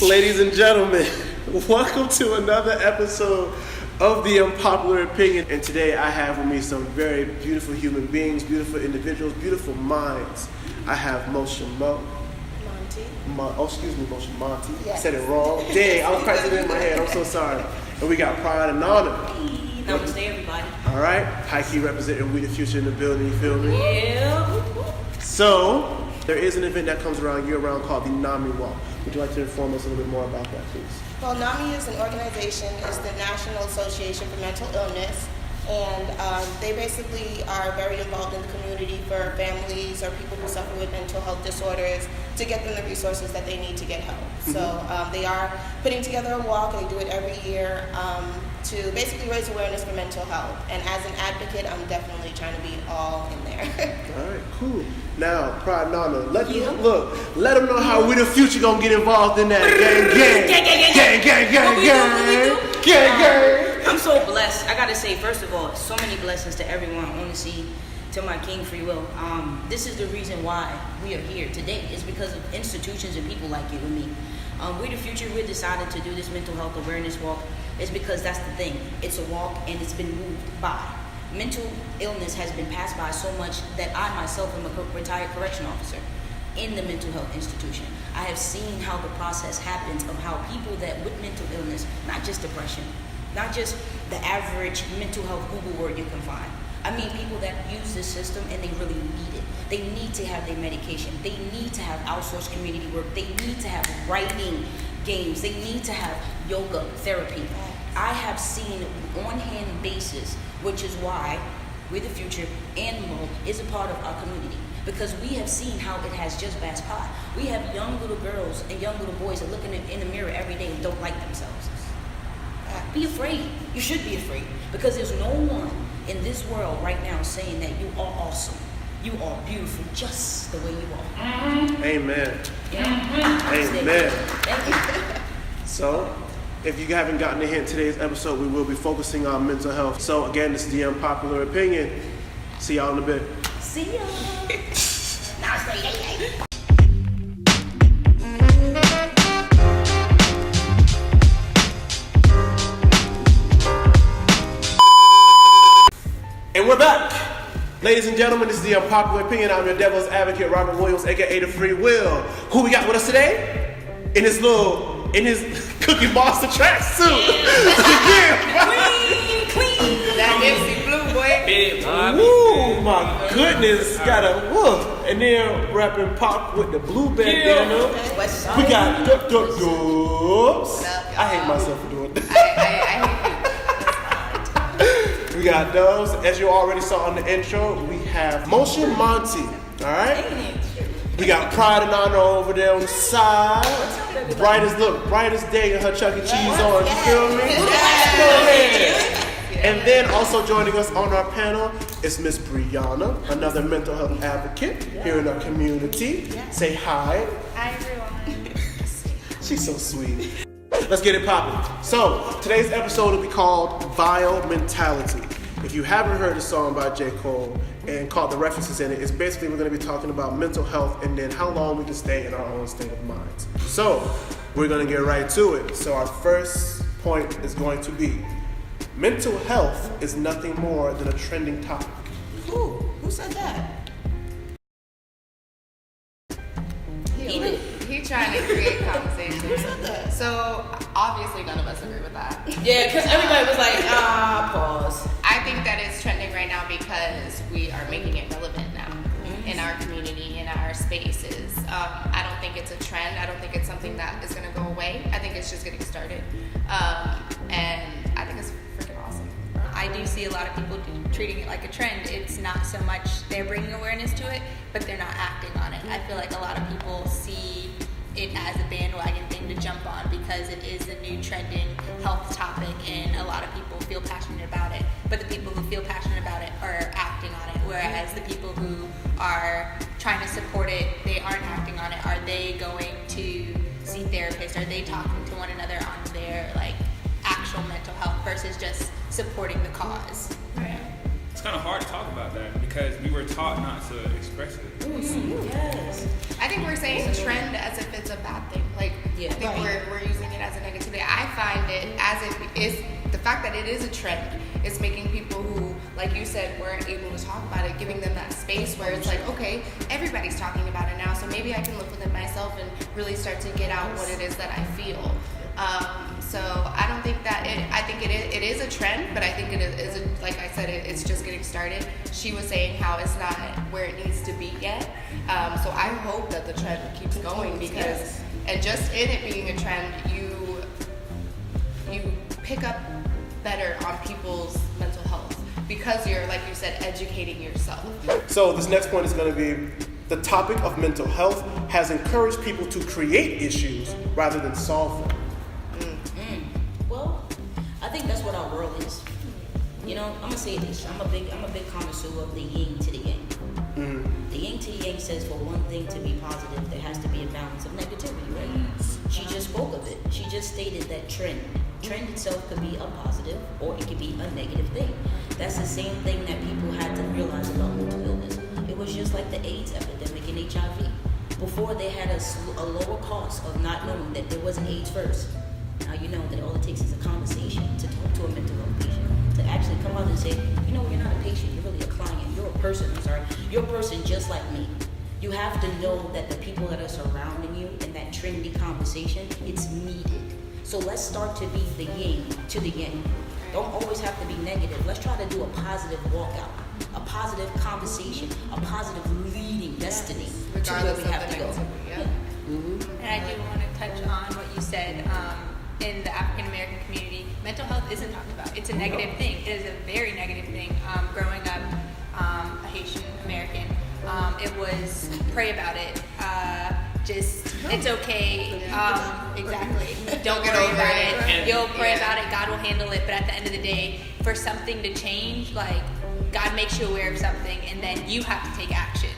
Ladies and gentlemen, welcome to another episode of the Unpopular Opinion. And today I have with me some very beautiful human beings, beautiful individuals, beautiful minds. I have Moshe Monty. Moshe Monty. Yes. I said it wrong. Dang, I was practicing it in my head. I'm so sorry. And we got Pride and Honor. Namaste, everybody. All right. High key representing We the Future in the building. You feel me? Yeah. So, there is an event that comes around year-round called the NAMI Walk. Would you like to inform us a little bit more about that, please? Well, NAMI is an organization, it's the National Association for Mental Illness, and they basically are very involved in the community for families or people who suffer with mental health disorders to get them the resources that they need to get help. Mm-hmm. So they are putting together a walk, and they do it every year to basically raise awareness for mental health. And as an advocate, I'm definitely trying to be all in there. All right, cool. Now, Pride and Honor, let them know how We the Future gonna get involved in that gang. I'm so blessed. I gotta say, first of all, so many blessings to everyone. Honestly, to my King Free Will. This is the reason why we are here today. Is because of institutions and people like you and me. We the Future, we decided to do this mental health awareness walk. It's because that's the thing. It's a walk and it's been moved by. Mental illness has been passed by so much that I myself am a retired correction officer in the mental health institution. I have seen how the process happens of how people that with mental illness, not just depression, not just the average mental health Google word you can find. I mean people that use this system and they really need it. They need to have their medication. They need to have outsourced community work. They need to have writing games. They need to have yoga therapy. I have seen on-hand basis, which is why We the Future and VILLE is a part of our community. Because we have seen how it has just passed by. We have young little girls and young little boys that look in the mirror every day and don't like themselves. Be afraid. You should be afraid. Because there's no one in this world right now saying that you are awesome. You are beautiful just the way you are. Amen. Yeah. Amen. Thank you. So, if you haven't gotten a hint, today's episode we will be focusing on mental health. So again, this is the Unpopular Opinion. See y'all in a bit. See ya. Now say yay. And we're back. Ladies and gentlemen, this is the Unpopular Opinion. I'm your devil's advocate, Robert Williams, aka the Free Will. Who we got with us today? In his Cookie Monster tracksuit. Clean. That MC Blue, boy. Woo, my goodness. Got a whoop. And then rapping pop with the blue bandana. We got Dubs. I hate myself for doing that. I hate you. We got Dubs. As you already saw on the intro, we have Moshe Monty. All right? We got Pride and Honor over there on the side. Brightest day in her Chuck E. Cheese on. You feel me? Go ahead. And then also joining us on our panel is Miss Brianna, another mental health advocate here in our community. Say hi. Hi, everyone. She's so sweet. Let's get it poppin'. So, today's episode will be called VILLE Mentality. If you haven't heard the song by J. Cole and caught the references in it, it's basically we're going to be talking about mental health and then how long we can stay in our own state of minds. So, we're going to get right to it. So, our first point is going to be mental health is nothing more than a trending topic. Who said that? He trying to create conversation. Who said that? So obviously none of us agree with that. Yeah, because everybody was like, pause. I think that it's trending right now because we are making it relevant now in our community, in our spaces. I don't think it's a trend. I don't think it's something that is going to go away. I think it's just getting started. And I think it's freaking awesome. I do see a lot of people treating it like a trend. It's not so much they're bringing awareness to it, but they're not acting on it. I feel like a lot of people see it as a bandwagon thing to jump on because it is a new trending health topic and a lot of people feel passionate about it. But the people who feel passionate about it are acting on it, whereas the people who are trying to support it, they aren't acting on it. Are they going to see therapists? Are they talking to one another on their actual mental health versus just supporting the cause? Right. It's kind of hard to talk about that because we were taught not to express it. Yes. I think we're saying trend as if it's a bad thing. Like, Yeah. I think we're using it as a negativity. I find it as it is, the fact that it is a trend is making people who, like you said, weren't able to talk about it, giving them that space where it's like, okay, everybody's talking about it now, so maybe I can look within myself and really start to get out what it is that I feel. So I don't think that I think it is a trend, but I think it is like I said, it's just getting started. She was saying how it's not where it needs to be yet. So I hope that the trend keeps going because, and just in it being a trend, you pick up better on people's mental health because you're, like you said, educating yourself. So this next point is going to be the topic of mental health has encouraged people to create issues rather than solve them. Well, I think that's what our world is. You know, I'm gonna say this. I'm a big connoisseur of the yin to the yang. The yin to the yang says for one thing to be positive, there has to be a balance of negativity, right? She just spoke of it. She just stated that trend itself could be a positive or it could be a negative thing. That's the same thing that people had to realize about mental illness. It was just like the AIDS epidemic and HIV. Before they had a lower cost of not knowing that there was an AIDS first. Now you know that all it takes is a conversation to talk to a mental health patient, to actually come out and say, you know, you're not a patient, you're really a client, you're a person, you're a person just like me. You have to know that the people that are surrounding you in that trendy conversation, it's needed. So let's start to be the yin to the yang. Don't always have to be negative. Let's try to do a positive walkout, a positive conversation, a positive leading destiny to where we have to go. And I do want to touch on what you said. In the African American community, mental health isn't talked about. It's a negative thing. It is a very negative thing. Growing up, a Haitian American, it was pray about it. It's okay. Exactly. Don't worry about it. You'll pray about it. God will handle it. But at the end of the day, for something to change, like God makes you aware of something, and then you have to take action.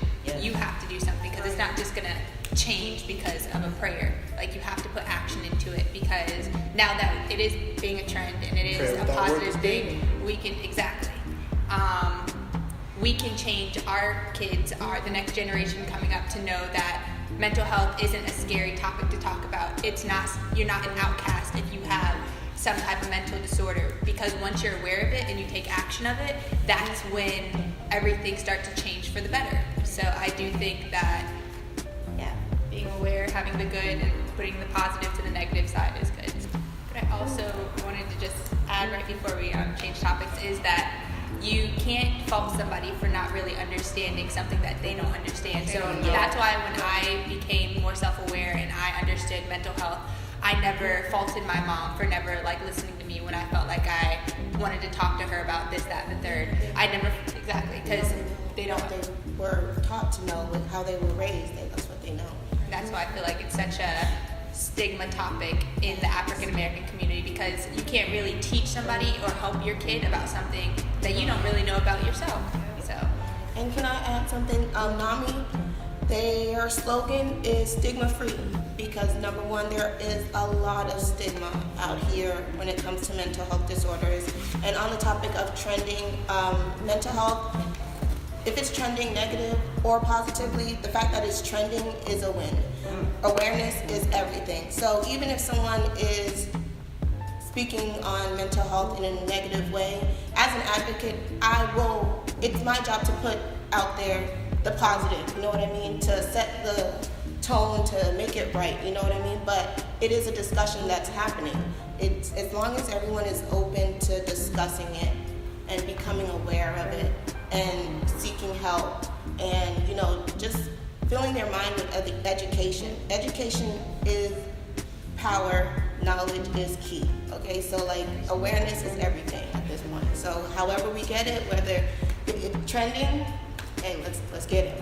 You have to do something because it's not just gonna change because of a prayer. Like you have to put action into it because now that it is being a trend and it is a positive thing, we can we can change our kids, the next generation coming up, to know that mental health isn't a scary topic to talk about. It's not. You're not an outcast if you have some type of mental disorder, because once you're aware of it and you take action of it, that's when everything starts to change for the better. So I do think that being aware, having the good, and putting the positive to the negative side is good. But I also wanted to just add right before we change topics is that you can't fault somebody for not really understanding something that they don't understand. So that's why when I became more self-aware and I understood mental health, I never faulted my mom for never listening to me when I felt like I wanted to talk to her about this, that, and the third. I never, exactly, because they were taught to know with how they were raised, that's what they know. That's why I feel like it's such a stigma topic in the African American community, because you can't really teach somebody or help your kid about something that you don't really know about yourself. So, and can I add something? NAMI, their slogan is stigma free, because number one, there is a lot of stigma out here when it comes to mental health disorders. And on the topic of trending mental health, if it's trending negative or positively, the fact that it's trending is a win. Awareness is everything. So even if someone is speaking on mental health in a negative way, as an advocate, it's my job to put out there the positive, you know what I mean? To set the tone, to make it right, you know what I mean? But it is a discussion that's happening. It's as long as everyone is open to discussing it and becoming aware of it and seeking help and, just filling their mind with education. Education is power, knowledge is key, okay? So awareness is everything at this point. So however we get it, whether it's trending, hey, let's get it.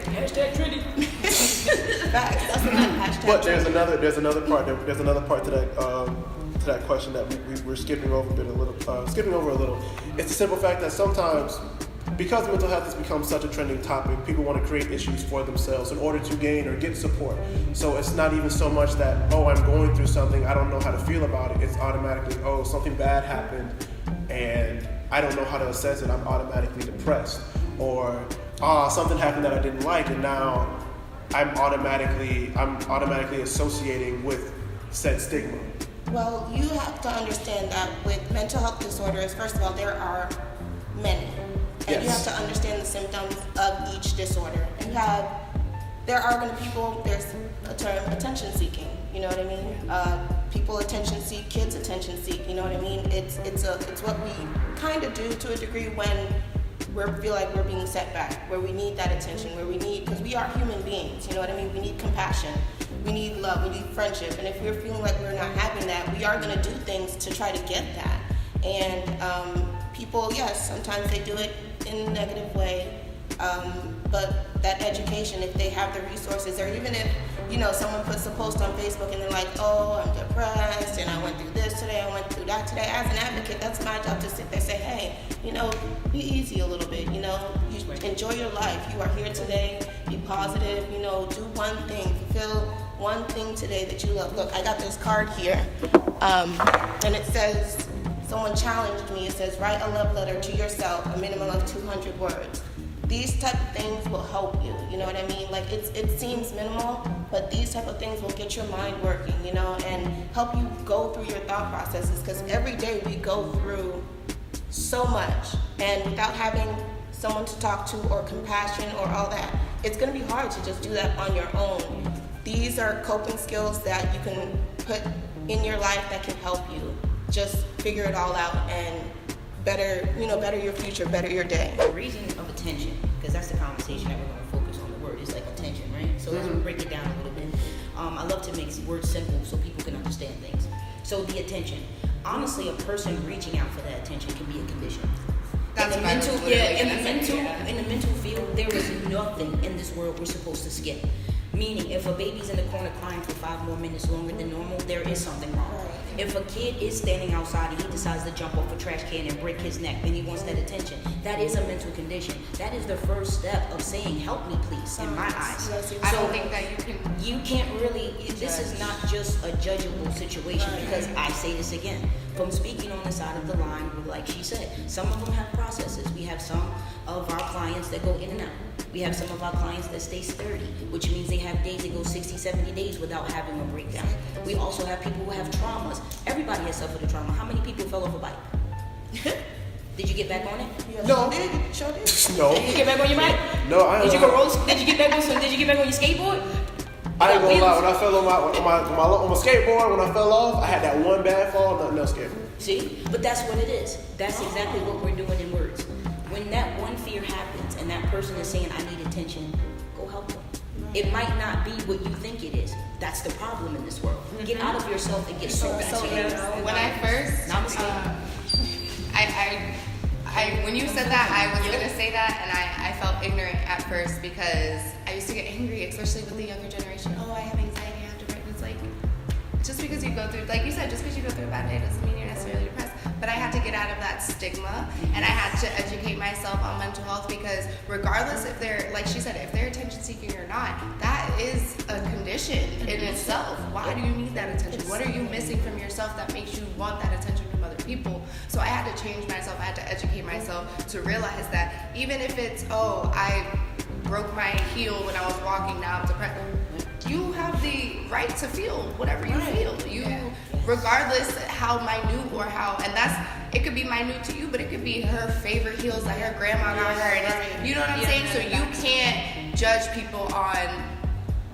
Hashtag trendy. Facts, that's another hashtag. But there's another part to that question that we're skipping over a little. It's the simple fact that sometimes, because mental health has become such a trending topic, people want to create issues for themselves in order to gain or get support. So it's not even so much that, I'm going through something, I don't know how to feel about it. It's automatically, something bad happened and I don't know how to assess it, I'm automatically depressed. Or, something happened that I didn't like and now I'm automatically associating with said stigma? Well, you have to understand that with mental health disorders, first of all, there are many. And you have Yes. to understand the symptoms of each disorder. There are going to people, there's a term, attention seeking, you know what I mean? People attention seek, kids attention seek, you know what I mean? It's what we kind of do to a degree when we feel like we're being set back, where we need that attention, because we are human beings, you know what I mean? We need compassion, we need love, we need friendship, and if we're feeling like we're not having that, we are gonna do things to try to get that. And people, yes, sometimes they do it in a negative way, but that education, if they have the resources, or even if, someone puts a post on Facebook and they're like, oh, I'm depressed, and I went through this today, I went through that today. As an advocate, that's my job to sit there and say, hey, be easy a little bit, you enjoy your life. You are here today, be positive, do one thing, fulfill one thing today that you love. Look, I got this card here, and it says, someone challenged me, it says, write a love letter to yourself, a minimum of 200 words. These type of things will help you, you know what I mean? Like, it seems minimal, but these type of things will get your mind working, and help you go through your thought processes, because every day we go through so much, and without having someone to talk to, or compassion, or all that, it's gonna be hard to just do that on your own. These are coping skills that you can put in your life that can help you just figure it all out and better your future, better your day. The reason of attention, because that's the conversation that we're going to focus on. The word is like attention, right? So let's break it down a little bit. I love to make words simple so people can understand things. So the attention. Honestly, a person reaching out for that attention can be a condition. That's in the what I was literally gonna say, in the mental field, there is nothing in this world we're supposed to skip. Meaning, if a baby's in the corner crying for 5 more minutes longer than normal, there is something wrong. If a kid is standing outside and he decides to jump off a trash can and break his neck, then he wants that attention. That is a mental condition. That is the first step of saying, help me please, in my eyes. I don't think that you can't really, this is not just a judgeable situation, because I say this again, from speaking on the side of the line, like she said, some of them have processes. We have some of our clients that go in and out. We have some of our clients that stay sturdy, which means they have days that go 60, 70 days without having a breakdown. We also have people who have traumas. Everybody has suffered a trauma. How many people fell off a bike? Did you get back on it? No. Sure did. No. Did you get back on your bike? No, I ain't. Did you go roll? Did you get back on your skateboard? I ain't gonna lie. When I fell on my skateboard, when I fell off, I had that one bad fall. Nothing else scared me. See? But that's what it is. That's exactly what we're doing in words. When that one fear happens and that person is saying, I need attention, go help them. It might not be what you think it is. That's the problem in this world. Get out of yourself and get when I first, when you said that, I was gonna say that, and I felt ignorant at first because I used to get angry, especially with the younger generation. Oh, I have anxiety, I have depression. It's like, just because you go through, like you said, just because you go through a bad day doesn't mean you're necessarily depressed. But I had to get out of that stigma, and I had to educate myself on mental health, because regardless if they're, like she said, if they're attention seeking or not, that is a condition in itself. Why do you need that attention? What are you missing from yourself that makes you want that attention from other people? So I had to change myself, I had to educate myself to realize that even if it's, oh, I broke my heel when I was walking, now I'm depressed. You have the right to feel whatever you feel. Regardless how minute or how, and it could be minute to you, but it could be her favorite heels that her grandma got her. And you know what I'm saying? So you can't judge people on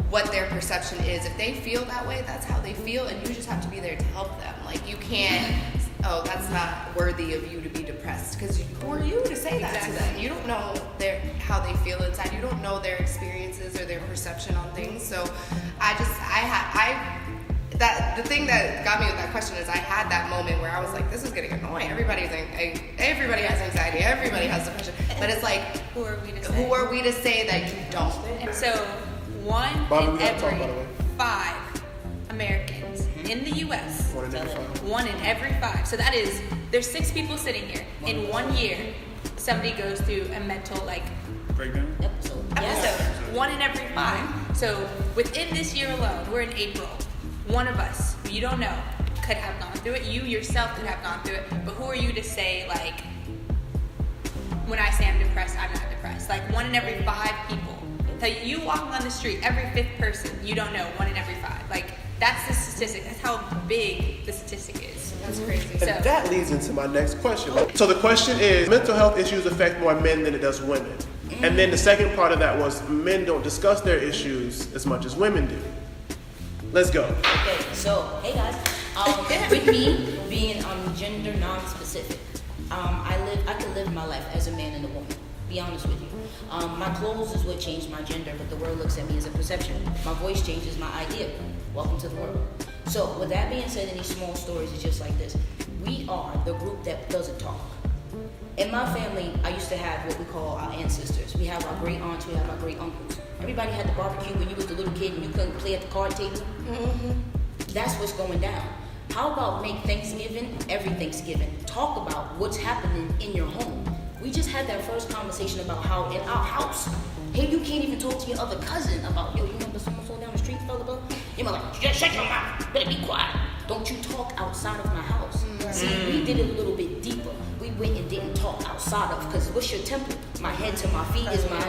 what their perception is. If they feel that way, that's how they feel, and you just have to be there to help them. Like, you can't, oh, that's not worthy of you to be depressed, because who are you to say that to them? You don't know how they feel inside. You don't know their experiences or their perception on things. So the thing that got me with that question is I had that moment where I was like, this is getting annoying. Everybody has anxiety. Everybody has depression. But it's like, who are we to say that you don't? So 1 in every 5 Americans in the U.S. 1 in every 5. So that is, there's 6 people sitting here. In 1 year, somebody goes through a mental Breakdown? Episode. episode. 1 in every 5. So within this year alone, we're in April. One of us, who you don't know, could have gone through it. You yourself could have gone through it. But who are you to say, like, when I say I'm depressed, I'm not depressed? Like, 1 in every 5 people. Like, you walking on the street, every 5th person, you don't know, 1 in every 5. Like, That's the statistic. That's how big the statistic is. That's crazy. So And that leads into my next question. So the question is, mental health issues affect more men than it does women. And then the second part of that was, men don't discuss their issues as much as women do. Let's go. Okay, so hey guys, with me being gender non-specific, I can live my life as a man and a woman. Be honest with you. My clothes is what changed my gender, but the world looks at me as a perception. My voice changes my idea. Welcome to the world. So with that being said, in these small stories, it's just like this. We are the group that doesn't talk. In my family, I used to have what we call our ancestors. We have our great aunts, we have our great uncles. Everybody had the barbecue when you was a little kid and you couldn't play at the card table. Mm-hmm. That's what's going down. How about make Thanksgiving every Thanksgiving? Talk about what's happening in your home. We just had that first conversation about how in our house, hey, you can't even talk to your other cousin about, yo, you remember someone so down the street fell about? You're like, just shut your mouth, better be quiet. Don't you talk outside of my house. See, we did it a little bit deeper. We went and didn't talk outside of, because what's your temple? My head to my feet is my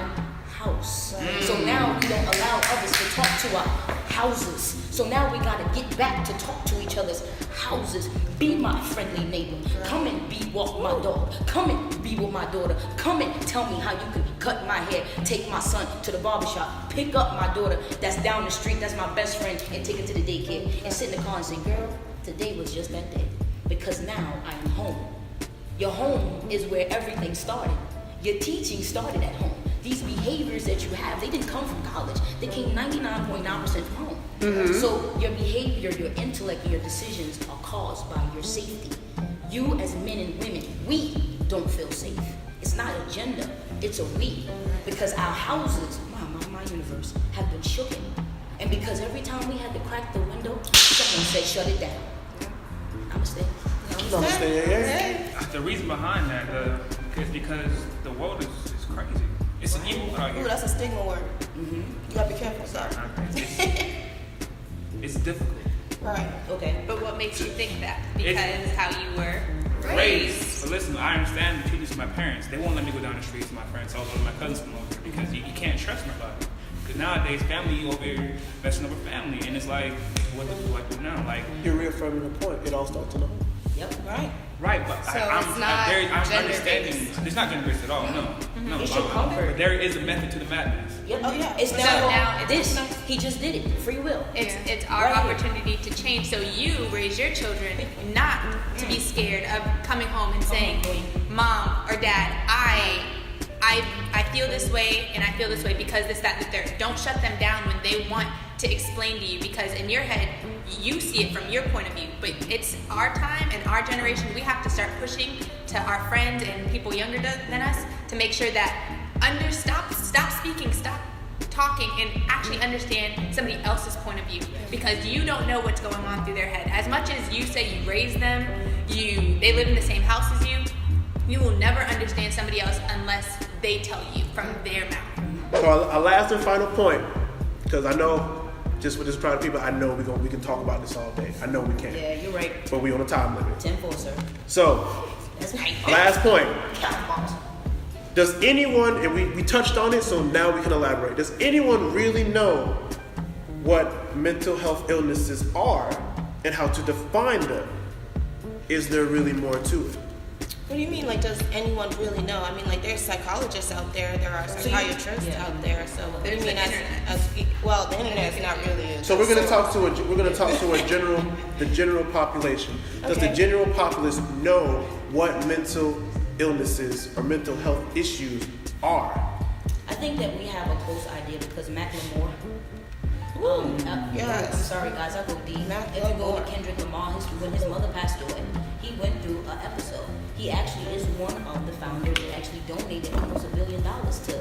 house. So now we don't allow others to talk to our houses. So now we gotta get back to talk to each other's houses. Be my friendly neighbor. Come and walk my dog. Come and be with my daughter. Come and tell me how you can cut my hair, take my son to the barbershop, pick up my daughter that's down the street, that's my best friend, and take her to the daycare, and sit in the car and say, girl, today was just that day. Because now I am home. Your home is where everything started. Your teaching started at home. These behaviors that you have, they didn't come from college. They came 99.9% from home. Mm-hmm. So your behavior, your intellect, and your decisions are caused by your safety. You as men and women, we don't feel safe. It's not a gender, it's a we. Because our houses, my universe, have been shooken. And because every time we had to crack the window, someone said, shut it down. Namaste. Namaste, yeah. The reason behind that is because the world is crazy. It's an evil out Ooh, here. that's a stigma word. Mm-hmm. You gotta be careful, sorry. It's difficult. Right. Okay. but what makes you think that? Because how you were raised. But listen, I understand the teachings of my parents. They won't let me go down the streets with my friends, although my cousins come over here, because you can't trust nobody. Because nowadays, family over here messing up with family, and it's like, what do I do now? Like, You're reaffirming the point. It all starts in the home. Yep. right, but So I'm it's not understanding. gender-based. It's not gender-based at all. No. It's your comfort. But there is a method to the madness. Yep. Oh, yeah. It's So now, now it's- he just did it. Free will. It's our Right. opportunity to change. So you raise your children not to be scared of coming home and saying, Mom or Dad, I feel this way and I feel this way because this, that, and the third. Don't shut them down when they want to explain to you, because in your head, you see it from your point of view. But it's our time and our generation. We have to start pushing to our friends and people younger than us to make sure that stop speaking, stop talking, and actually understand somebody else's point of view, because you don't know what's going on through their head. As much as you say you raised them, they live in the same house as you, you will never understand somebody else unless they tell you from their mouth. So our last and final point, because I know, just with this crowd of people, I know we can talk about this all day. I know we can. Yeah, you're right. But we on a time limit. 10-4, sir. So, That's right. last point. Does anyone, and we touched on it, so now we can elaborate. Does anyone really know what mental health illnesses are and how to define them? Is there really more to it? What do you mean, like, does anyone really know? I mean, like, there's psychologists out there, there are psychiatrists out there, so what do you There's mean the internet. well, the internet is not really a So we're going to source. talk to the general population. Does the Okay. general populace know what mental illnesses or mental health issues are? I think that we have a close idea because Macklemore. Yes. I'm sorry, guys. I go deep. If you go to Kendrick Lamar, when his mother passed away, he went through an episode. He actually is one of the founders that actually donated almost $1 billion to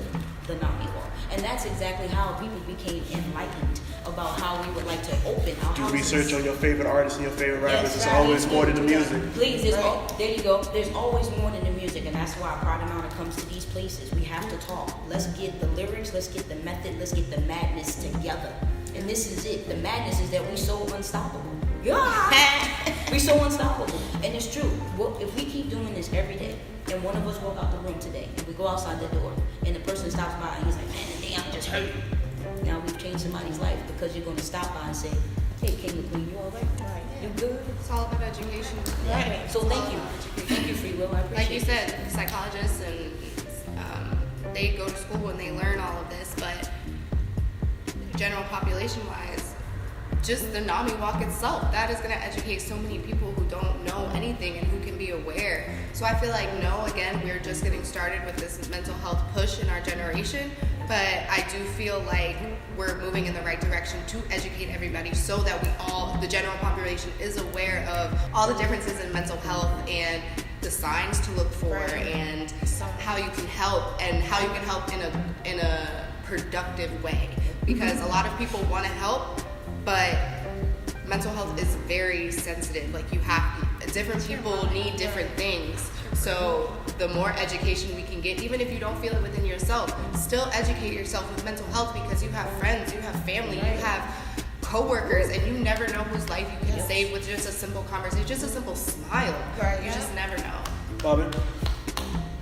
the Nami Law. And that's exactly how people became enlightened about how we would like to open our Do houses. research on your favorite artists and your favorite rappers. Yes, It's right. always more than the music. Please, there you go. There's always more than the music, and that's why Pride and Honor comes to these places. We have to talk. Let's get the lyrics, let's get the method, let's get the madness together. And this is it. The madness is that we so unstoppable. Yeah, we so unstoppable, and it's true. Well, if we keep doing this every day, and one of us walk out the room today, and we go outside the door, and the person stops by, and he's like, "Man, today I'm just hurt." Now we've changed somebody's life because you're going to stop by and say, Hey, King and Queen, you all right? Right. You good? It's all about education. Right. So thank you. Thank you, Free Will. I appreciate Like you said, psychologists and they go to school and they learn all of this, but general population wise, just the NAMI walk itself, that is going to educate so many people who don't know anything and who can be aware. So I feel like, no, again, we're just getting started with this mental health push in our generation, but I do feel like we're moving in the right direction to educate everybody so that we all, the general population, is aware of all the differences in mental health and the signs to look for, Right. and how you can help, and how you can help in a productive way. Because a lot of people want to help, but mental health is very sensitive. Like, you have, different people need different things. So the more education we can get, even if you don't feel it within yourself, still educate yourself with mental health, because you have friends, you have family, you have co-workers, and you never know whose life you can save with just a simple conversation, just a simple smile. Right. You just never know. Bobbin?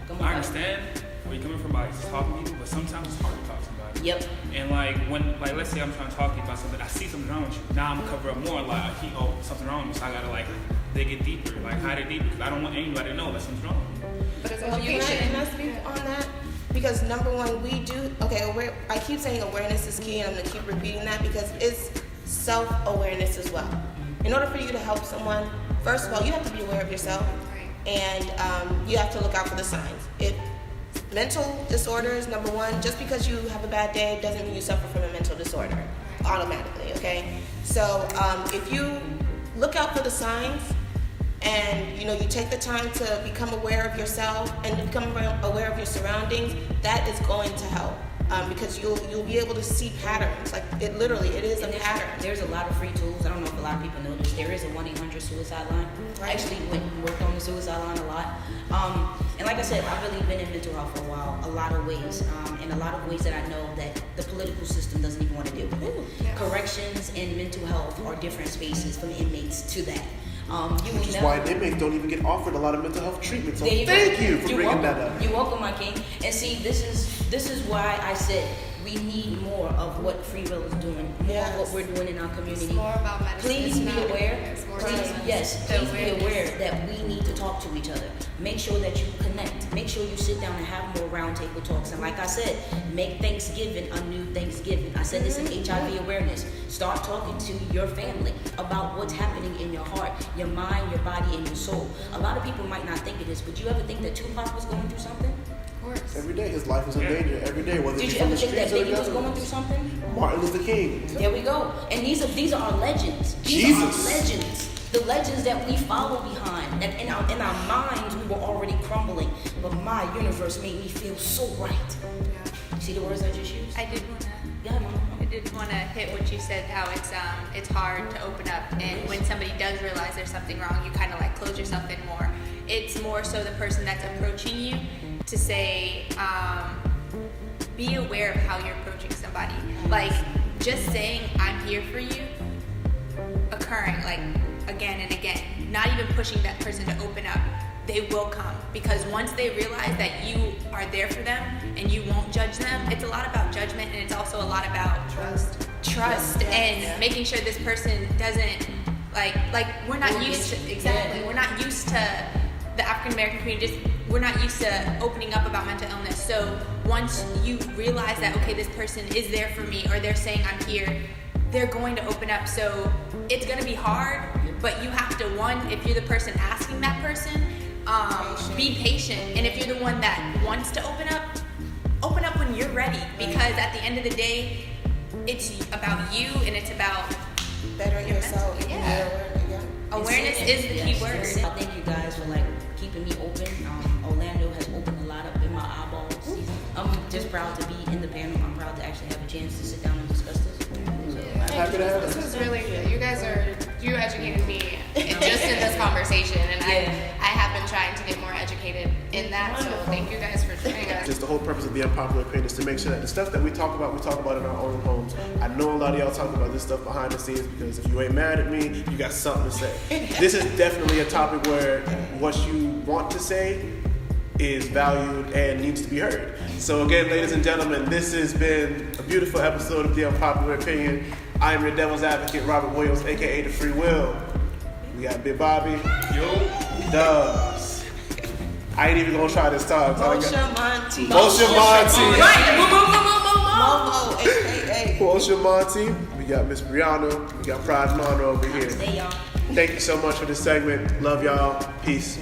Come on. I understand where you're coming from by just talking to people, but sometimes it's hard to talk to somebody. Yep. And like when, like, let's say I'm trying to talk to you about something, I see something wrong with you. Now I'm gonna cover up more, like, oh, something wrong with me, so I gotta like dig it deeper, like hide it deeper, because I don't want anybody to know that something's wrong. But as a Can I speak on that? Because number one, we do, I keep saying awareness is key, and I'm gonna keep repeating that because it's self-awareness as well. In order for you to help someone, first of all, you have to be aware of yourself, and you have to look out for the signs. If mental disorders, number one, just because you have a bad day doesn't mean you suffer from a mental disorder automatically, okay? So if you look out for the signs, and you take the time to become aware of yourself and become aware of your surroundings, that is going to help, because you'll be able to see patterns. Like, it is a pattern. There's a lot of free tools. I don't know if a lot of people know this. There is a 1-800 suicide line. I actually went and worked on the suicide line a lot. And like I said, I've really been in mental health for a while, a lot of ways, and a lot of ways that I know that the political system doesn't even want to deal with it. Yeah. Corrections and mental health are different spaces from inmates to that. Which is why inmates don't even get offered a lot of mental health treatment. So There thank go. you for You're bringing welcome. that up. You're welcome, my king. And see, this is why I said we need more of what Free Will is doing, more of what we're doing in our community. It's more about medicine. Please It's be not- aware. it's more Please, about yes, the please be awareness. aware that we need to talk to each other. Make sure that you connect. Make sure you sit down and have more roundtable talks. And like I said, make Thanksgiving a new Thanksgiving. I said this in HIV awareness. Start talking to your family about what's happening in your heart, your mind, your body, and your soul. A lot of people might not think of this, but you ever think that Tupac was going through something? Of course. Every day, his life was in danger. Every day, whether Did it's you from ever the think that streets or the Biggie was gutter. going through something? Martin Luther King. There we go. And these are our legends. These Jesus. are our legends. The legends that we follow behind. That in our minds we were already crumbling. But my universe made me feel so right. Yeah. See the words I just used? I did want to. Yeah, Mama. I did want to hit what you said, how it's hard to open up, and when somebody does realize there's something wrong, you kind of like close yourself in more. It's more so the person that's approaching you to say, be aware of how you're approaching somebody. Like, just saying I'm here for you, occurring like again and again, not even pushing that person to open up. They will come, because once they realize that you are there for them and you won't judge them, it's a lot about judgment, and it's also a lot about trust and making sure this person doesn't like we're not used to we're not used to the African American community. We're not used to opening up about mental illness. So once you realize that, okay, this person is there for me, or they're saying I'm here, they're going to open up. So it's going to be hard, but you have to, one, if you're the person asking that person, be patient. And if you're the one that wants to open up when you're ready, because at the end of the day, it's about you, and it's about Bettering yourself. Yeah. Awareness is the key word. Thank you guys for keeping me open. Orlando has opened a lot up in my eyeballs. I'm just proud to be in the panel. I'm proud to actually have a chance to sit down and discuss this. Happy to have This us. was really good. You educated me just in this conversation, and I have been trying to get more educated in that. So thank you guys for joining us. Just the whole purpose of the Unpopular Opinion is to make sure that the stuff that we talk about in our own homes. I know a lot of y'all talk about this stuff behind the scenes, because if you ain't mad at me, you got something to say. This is definitely a topic where what you want to say is valued and needs to be heard. So again, ladies and gentlemen, this has been a beautiful episode of the Unpopular Opinion. I am your devil's advocate, Robert Williams, aka the Free Will. We got Big Bobby. Yo. Dubs. I ain't even gonna try this time. Motion Monty. Motion Monty. Momo, aka. Motion Monty. We got Miss Brianna. We got Pride and Honor over here. Stay y'all. Thank you so much for this segment. Love y'all. Peace.